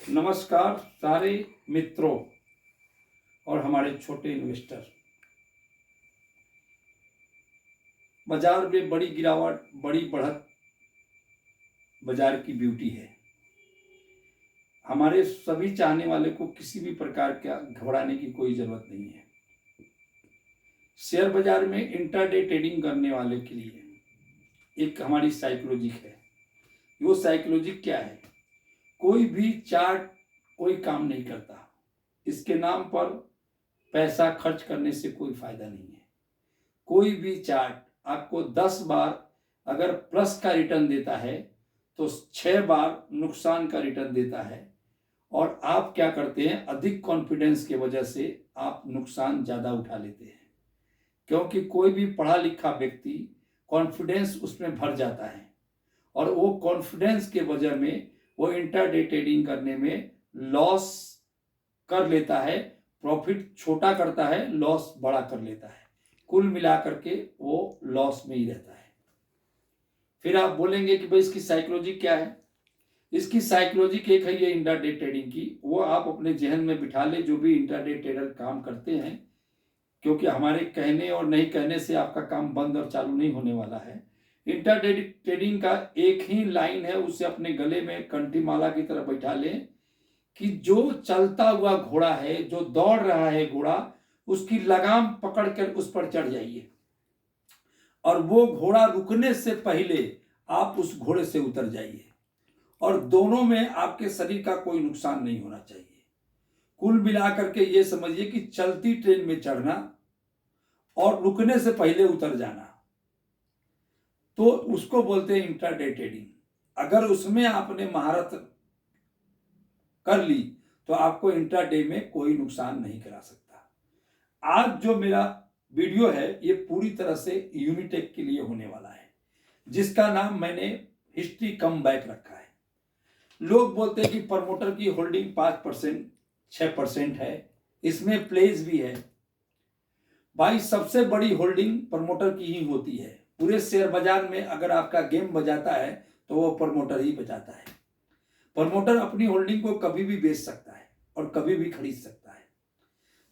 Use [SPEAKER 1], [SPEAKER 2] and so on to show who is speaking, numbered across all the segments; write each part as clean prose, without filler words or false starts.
[SPEAKER 1] नमस्कार सारे मित्रों और हमारे छोटे इन्वेस्टर। बाजार में बड़ी गिरावट, बड़ी बढ़त बाजार की ब्यूटी है। हमारे सभी चाहने वाले को किसी भी प्रकार का घबराने की कोई जरूरत नहीं है। शेयर बाजार में इंट्राडे ट्रेडिंग करने वाले के लिए एक हमारी साइकोलॉजी है। वो साइकोलॉजी क्या है? कोई भी चार्ट कोई काम नहीं करता। इसके नाम पर पैसा खर्च करने से कोई फायदा नहीं है। कोई भी चार्ट आपको 10 बार अगर प्लस का रिटर्न देता है तो 6 बार नुकसान का रिटर्न देता है। और आप क्या करते हैं? अधिक कॉन्फिडेंस की वजह से आप नुकसान ज़्यादा उठा लेते हैं, क्योंकि कोई भी पढ़ा लिखा व्यक्ति कॉन्फिडेंस उसमें भर जाता है और वो कॉन्फिडेंस के वजह में वो इंट्राडे ट्रेडिंग करने में लॉस कर लेता है, प्रॉफिट छोटा करता है, लॉस बड़ा कर लेता है। कुल मिलाकर के वो लॉस में ही रहता है। फिर आप बोलेंगे कि भाई इसकी साइकोलॉजी क्या है? इसकी साइकोलॉजी एक है ये इंट्राडे ट्रेडिंग की। वो आप अपने जहन में बिठा ले, जो भी इंट्राडे ट्रेडर काम करते हैं, क्योंकि हमारे कहने और नहीं कहने से आपका काम बंद और चालू नहीं होने वाला है। इंट्राडे ट्रेडिंग का एक ही लाइन है, उसे अपने गले में कंठी माला की तरह बैठा लें कि जो चलता हुआ घोड़ा है, जो दौड़ रहा है घोड़ा, उसकी लगाम पकड़कर उस पर चढ़ जाइए और वो घोड़ा रुकने से पहले आप उस घोड़े से उतर जाइए और दोनों में आपके शरीर का कोई नुकसान नहीं होना चाहिए। कुल मिलाकर के ये समझिए कि चलती ट्रेन में चढ़ना और रुकने से पहले उतर जाना, तो उसको बोलते हैं इंट्राडे ट्रेडिंग। अगर उसमें आपने महारत कर ली तो आपको इंट्राडे में कोई नुकसान नहीं करा सकता। आज जो मेरा वीडियो है ये पूरी तरह से यूनिटेक के लिए होने वाला है, जिसका नाम मैंने हिस्ट्री कम बैक रखा है। लोग बोलते हैं कि प्रमोटर की होल्डिंग 5% 6% है, इसमें प्लेज भी है। भाई सबसे बड़ी होल्डिंग प्रमोटर की ही होती है। पूरे शेयर बाजार में अगर आपका गेम बजाता है तो वो प्रमोटर ही बजाता है। प्रमोटर अपनी होल्डिंग को कभी भी बेच सकता है और कभी भी खरीद सकता है।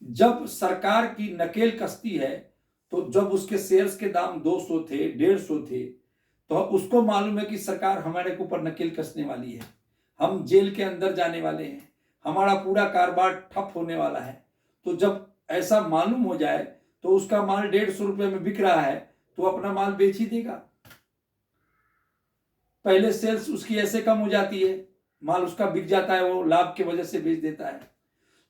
[SPEAKER 1] जब सरकार की नकेल कसती है, तो जब उसके शेयर्स के दाम 200 थे, 150 थे, तो उसको मालूम है कि सरकार हमारे ऊपर नकेल कसने वाली है, हम जेल के अंदर जाने वाले हैं, हमारा पूरा कारोबार ठप होने वाला है। तो जब ऐसा मालूम हो जाए तो उसका माल 150 रुपये में बिक रहा है तो अपना माल बेच ही देगा। पहले सेल्स उसकी ऐसे कम हो जाती है, माल उसका बिक जाता है, वो लाभ की वजह से बेच देता है।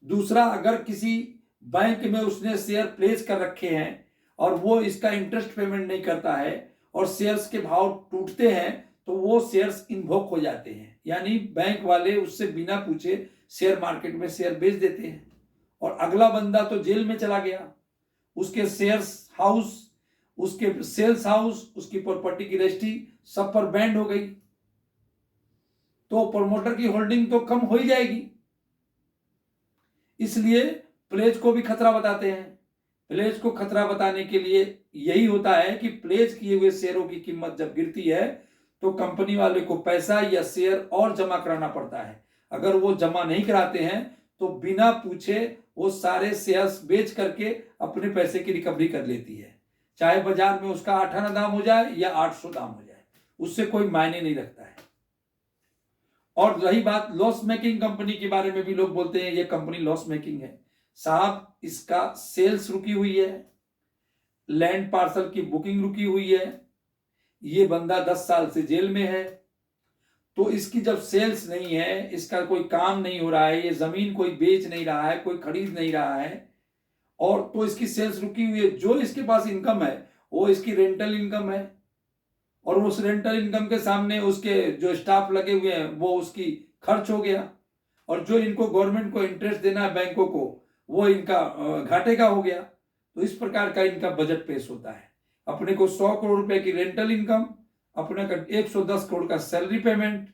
[SPEAKER 1] दूसरा, अगर किसी बैंक में उसने शेयर प्लेस कर रखे हैं और वो इसका इंटरेस्ट पेमेंट नहीं करता है और शेयर्स के भाव टूटते हैं तो वो शेयर्स इन्वोक हो जाते हैं, यानी बैंक वाले उससे बिना पूछे शेयर मार्केट में शेयर बेच देते हैं और अगला बंदा तो जेल में चला गया। उसके शेयर्स हाउस, उसके सेल्स हाउस, उसकी प्रॉपर्टी की रजिस्ट्री सब पर बैंड हो गई, तो प्रमोटर की होल्डिंग तो कम हो ही जाएगी। इसलिए प्लेज को भी खतरा बताते हैं। प्लेज को खतरा बताने के लिए यही होता है कि प्लेज किए हुए शेयरों की कीमत जब गिरती है तो कंपनी वाले को पैसा या शेयर और जमा कराना पड़ता है। अगर वो जमा नहीं कराते हैं तो बिना पूछे वो सारे शेयर्स बेच करके अपने पैसे की रिकवरी कर लेती है, चाहे बाजार में उसका 8 आना दाम हो जाए या 800 दाम हो जाए, उससे कोई मायने नहीं रखता है। और रही बात लॉस मेकिंग कंपनी के बारे में, भी लोग बोलते हैं ये कंपनी लॉस मेकिंग है। साहब, इसका सेल्स रुकी हुई है, लैंड पार्सल की बुकिंग रुकी हुई है, ये बंदा 10 साल से जेल में है, तो इसकी जब सेल्स नहीं है, इसका कोई काम नहीं हो रहा है, ये जमीन कोई बेच नहीं रहा है, कोई खरीद नहीं रहा है, और तो इसकी सेल्स रुकी हुई है। जो इसके पास इनकम है वो इसकी रेंटल इनकम है और उस रेंटल इनकम के सामने उसके जो स्टाफ लगे हुए हैं वो उसकी खर्च हो गया, और जो इनको गवर्नमेंट को इंटरेस्ट देना है बैंकों को वो इनका घाटे का हो गया। तो इस प्रकार का इनका बजट पेश होता है। अपने को 100 करोड़ रुपए की रेंटल इनकम, अपने का 110 करोड़ का सैलरी पेमेंट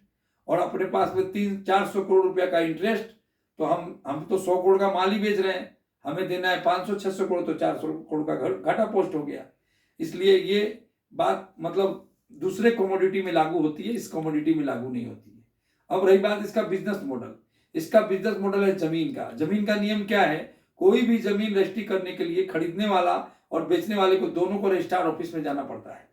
[SPEAKER 1] और अपने पास में 300-400 करोड़ रुपया का इंटरेस्ट, तो हम तो 100 करोड़ का माल ही बेच रहे हैं, हमें देना है 500-600 करोड़, तो 400 करोड़ का घाटा पोस्ट हो गया। इसलिए ये बात मतलब दूसरे कमोडिटी में लागू होती है, इस कमोडिटी में लागू नहीं होती है। अब रही बात इसका बिजनेस मॉडल, इसका बिजनेस मॉडल है जमीन का। जमीन का नियम क्या है, कोई भी जमीन रजिस्ट्री करने के लिए खरीदने वाला और बेचने वाले को दोनों को रजिस्ट्रार ऑफिस में जाना पड़ता है।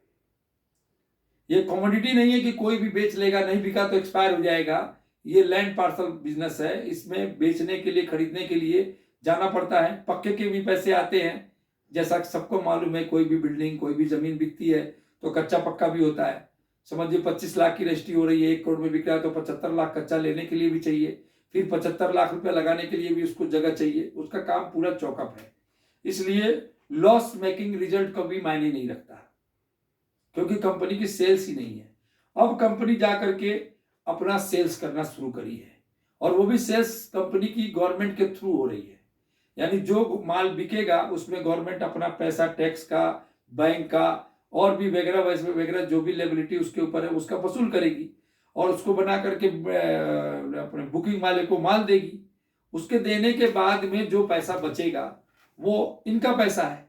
[SPEAKER 1] ये कमोडिटी नहीं है कि कोई भी बेच लेगा, नहीं बिका तो एक्सपायर हो जाएगा। ये लैंड पार्सल बिजनेस है, इसमें बेचने के लिए खरीदने के लिए जाना पड़ता है। पक्के के भी पैसे आते हैं, जैसा सबको मालूम है, कोई भी बिल्डिंग कोई भी जमीन बिकती है तो कच्चा पक्का भी होता है। समझिए 25 लाख की रजिस्ट्री हो रही है, 1 करोड़ में बिक रहा है तो 75 लाख कच्चा लेने के लिए भी चाहिए, फिर 75 लाख रुपया लगाने के लिए भी उसको जगह चाहिए। उसका काम पूरा चौकअप है। इसलिए लॉस मेकिंग रिजल्ट कभी मायने नहीं रखता, क्योंकि कंपनी की सेल्स ही नहीं है। अब कंपनी जाकर के अपना सेल्स करना शुरू करी है, और वो भी सेल्स कंपनी की गवर्नमेंट के थ्रू हो रही है। यानी जो माल बिकेगा उसमें गवर्नमेंट अपना पैसा टैक्स का, बैंक का और भी वगैरह वगैरह जो भी लेबिलिटी उसके ऊपर है उसका वसूल करेगी, और उसको बना करके अपने बुकिंग वाले को माल देगी। उसके देने के बाद में जो पैसा बचेगा वो इनका पैसा है,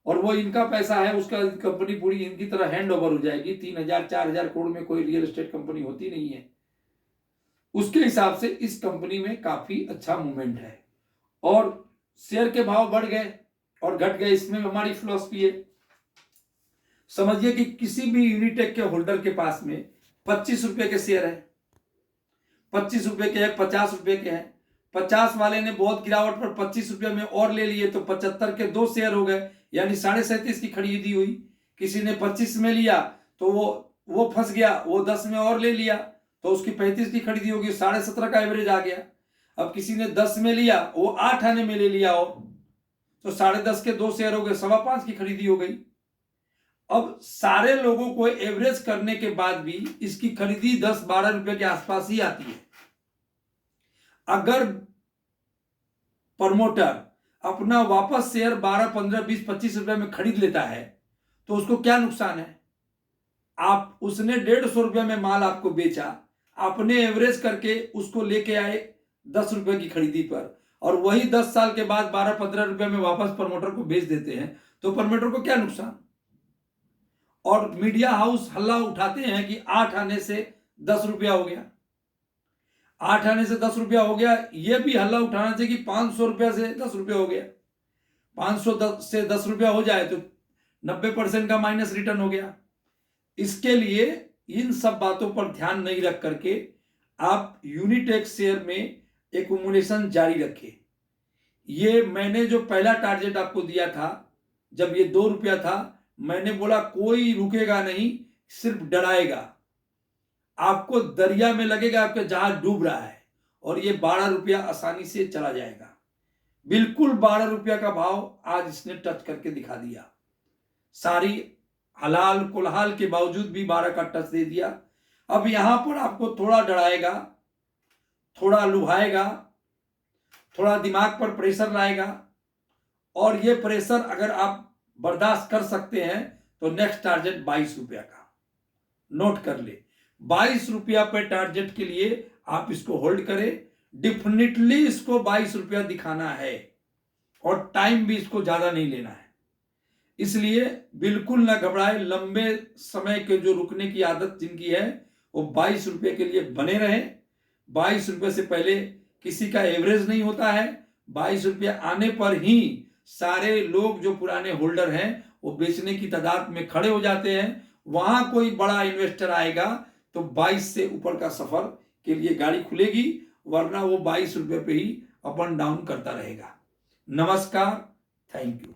[SPEAKER 1] और वो इनका पैसा है, उसका कंपनी पूरी इनकी तरह हैंड ओवर हो जाएगी। 3,000-4,000 करोड़ में कोई रियल एस्टेट कंपनी होती नहीं है। उसके हिसाब से इस कंपनी में काफी अच्छा मूवमेंट है, और शेयर के भाव बढ़ गए और घट गए, इसमें हमारी फिलॉसफी है। समझिए कि किसी भी यूनिटेक के होल्डर के पास में 25 रुपए के शेयर है, 25 रुपए के है, 50 रुपए के हैं। 50 वाले ने बहुत गिरावट पर 25 रुपए में और ले लिए तो 75 के 2 शेयर हो गए, यानी 37.5 की खरीदी हुई। किसी ने 25 में लिया तो वो फंस गया, वो 10 में और ले लिया तो उसकी 35 की खरीदी होगी, 17.5 का एवरेज आ गया। अब किसी ने 10 में लिया, वो 8 आने में ले लिया, और तो 10.5 के 2 शेयर हो गए, 5.25 की खरीदी हो गई। अब सारे लोगों को एवरेज करने के बाद भी इसकी खरीदी 10-12 रुपए के आसपास ही आती है। अगर प्रमोटर अपना वापस शेयर 12, 15, 20, 25 रुपए में खरीद लेता है तो उसको क्या नुकसान है? आप उसने 150 रुपए में माल आपको बेचा, आपने एवरेज करके उसको लेके आए 10 रुपए की खरीदी पर, और वही 10 साल के बाद 12-15 रुपए में वापस प्रमोटर को बेच देते हैं, तो प्रमोटर को क्या नुकसान? और मीडिया हाउस हल्ला उठाते हैं कि 8 आने से 10 रुपया हो गया, 8 आने से 10 रुपया हो गया। यह भी हल्ला उठाना चाहिए कि 500 रुपया से 10 रुपया हो गया। 500 से 10 रुपया हो जाए तो 90% का माइनस रिटर्न हो गया। इसके लिए इन सब बातों पर ध्यान नहीं रख करके आप यूनिटेक शेयर में एक्यूमुलेशन जारी रखें। ये मैंने जो पहला टारगेट आपको दिया था, जब ये 2 रुपया था, मैंने बोला कोई रुकेगा नहीं, सिर्फ डराएगा। आपको दरिया में लगेगा आपका जहाज डूब रहा है, और ये 12 रुपया आसानी से चला जाएगा। बिल्कुल 12 रुपया का भाव आज इसने टच करके दिखा दिया। सारी हलाल कुलहाल के बावजूद भी 12 का टच दे दिया। अब यहां पर आपको थोड़ा डराएगा, थोड़ा लुभाएगा, थोड़ा दिमाग पर प्रेशर लाएगा, और ये प्रेशर अगर आप बर्दाश्त कर सकते हैं तो नेक्स्ट टारगेट 22 रुपया का नोट कर ले। 22 रुपया पे टारगेट के लिए आप इसको होल्ड करें। डिफिनेटली इसको 22 रुपया दिखाना है, और टाइम भी इसको ज्यादा नहीं लेना है। इसलिए बिल्कुल ना घबराए। लंबे समय के जो रुकने की आदत जिनकी है वो 22 रुपये के लिए बने रहे। 22 रुपये से पहले किसी का एवरेज नहीं होता है। 22 रुपये आने पर ही सारे लोग जो पुराने होल्डर हैं वो बेचने की तादाद में खड़े हो जाते हैं। वहां कोई बड़ा इन्वेस्टर आएगा तो 22 से ऊपर का सफर के लिए गाड़ी खुलेगी, वरना वो 22 रुपये पे ही अप एंड डाउन करता रहेगा। नमस्कार, थैंक यू।